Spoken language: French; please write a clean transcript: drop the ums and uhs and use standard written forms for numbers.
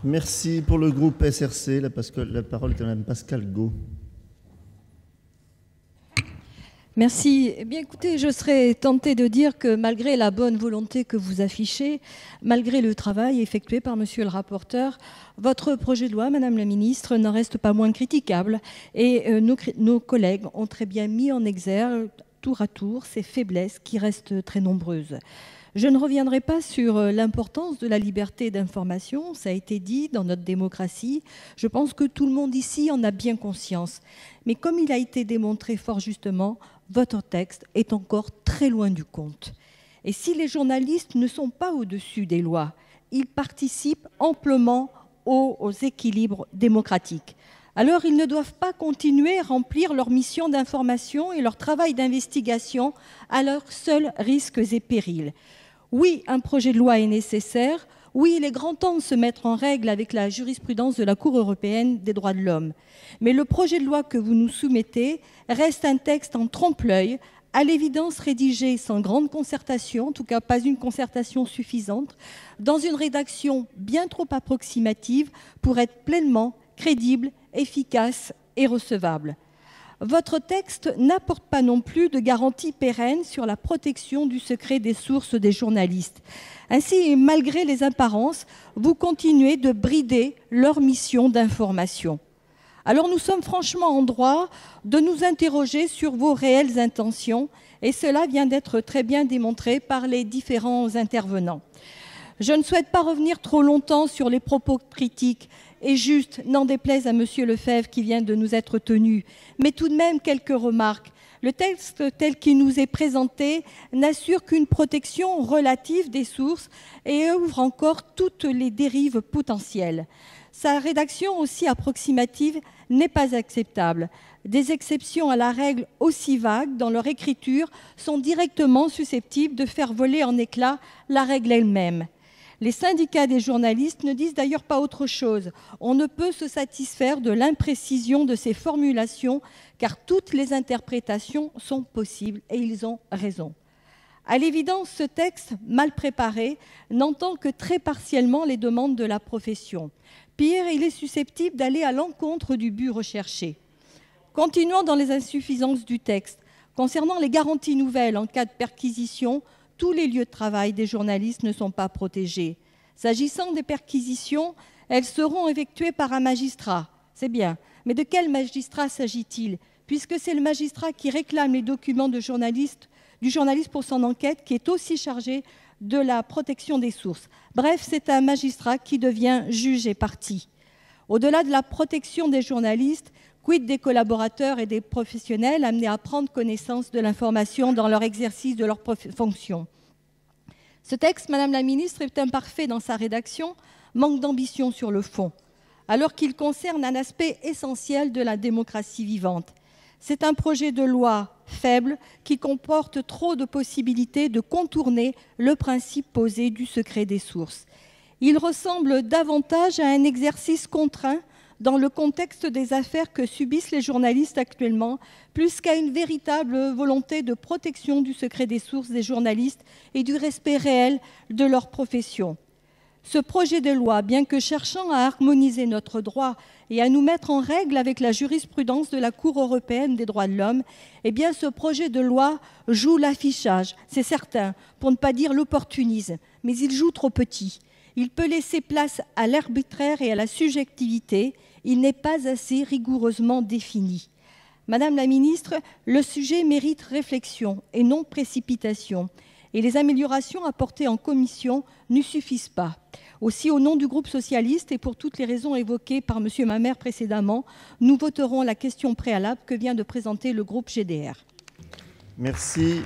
Merci pour le groupe SRC. La parole est à Mme Pascale Got. Merci. Eh bien, écoutez, je serais tentée de dire que malgré la bonne volonté que vous affichez, malgré le travail effectué par monsieur le rapporteur, votre projet de loi, Madame la Ministre, n'en reste pas moins critiquable. Et nos collègues ont très bien mis en exergue, tour à tour, ces faiblesses qui restent très nombreuses. Je ne reviendrai pas sur l'importance de la liberté d'information, ça a été dit dans notre démocratie. Je pense que tout le monde ici en a bien conscience. Mais comme il a été démontré fort justement, votre texte est encore très loin du compte. Et si les journalistes ne sont pas au-dessus des lois, ils participent amplement aux équilibres démocratiques. Alors ils ne doivent pas continuer à remplir leur mission d'information et leur travail d'investigation à leurs seuls risques et périls. Oui, un projet de loi est nécessaire. Oui, il est grand temps de se mettre en règle avec la jurisprudence de la Cour européenne des droits de l'homme. Mais le projet de loi que vous nous soumettez reste un texte en trompe-l'œil, à l'évidence rédigé sans grande concertation, en tout cas pas une concertation suffisante, dans une rédaction bien trop approximative pour être pleinement crédible, efficace et recevable. Votre texte n'apporte pas non plus de garantie pérenne sur la protection du secret des sources des journalistes. Ainsi, malgré les apparences, vous continuez de brider leur mission d'information. Alors nous sommes franchement en droit de nous interroger sur vos réelles intentions, et cela vient d'être très bien démontré par les différents intervenants. Je ne souhaite pas revenir trop longtemps sur les propos critiques et juste, n'en déplaise à monsieur Lefebvre qui vient de nous être tenu, mais tout de même quelques remarques. Le texte tel qu'il nous est présenté n'assure qu'une protection relative des sources et ouvre encore toutes les dérives potentielles. Sa rédaction aussi approximative n'est pas acceptable. Des exceptions à la règle aussi vagues dans leur écriture sont directement susceptibles de faire voler en éclats la règle elle-même. Les syndicats des journalistes ne disent d'ailleurs pas autre chose. On ne peut se satisfaire de l'imprécision de ces formulations, car toutes les interprétations sont possibles, et ils ont raison. À l'évidence, ce texte, mal préparé, n'entend que très partiellement les demandes de la profession. Pire, il est susceptible d'aller à l'encontre du but recherché. Continuons dans les insuffisances du texte. Concernant les garanties nouvelles en cas de perquisition, tous les lieux de travail des journalistes ne sont pas protégés. S'agissant des perquisitions, elles seront effectuées par un magistrat. C'est bien. Mais de quel magistrat s'agit-il? Puisque c'est le magistrat qui réclame les documents du journaliste pour son enquête qui est aussi chargé de la protection des sources. Bref, c'est un magistrat qui devient juge et partie. Au-delà de la protection des journalistes, quid des collaborateurs et des professionnels amenés à prendre connaissance de l'information dans leur exercice de leur fonction? Ce texte, Madame la Ministre, est imparfait dans sa rédaction, manque d'ambition sur le fond, alors qu'il concerne un aspect essentiel de la démocratie vivante. C'est un projet de loi faible qui comporte trop de possibilités de contourner le principe posé du secret des sources. Il ressemble davantage à un exercice contraint dans le contexte des affaires que subissent les journalistes actuellement, plus qu'à une véritable volonté de protection du secret des sources des journalistes et du respect réel de leur profession. Ce projet de loi, bien que cherchant à harmoniser notre droit et à nous mettre en règle avec la jurisprudence de la Cour européenne des droits de l'homme, eh bien ce projet de loi joue l'affichage, c'est certain, pour ne pas dire l'opportunisme, mais il joue trop petit. Il peut laisser place à l'arbitraire et à la subjectivité. Il n'est pas assez rigoureusement défini. Madame la Ministre, le sujet mérite réflexion et non précipitation. Et les améliorations apportées en commission ne suffisent pas. Aussi, au nom du groupe socialiste et pour toutes les raisons évoquées par monsieur Mamère précédemment, nous voterons la question préalable que vient de présenter le groupe GDR. Merci.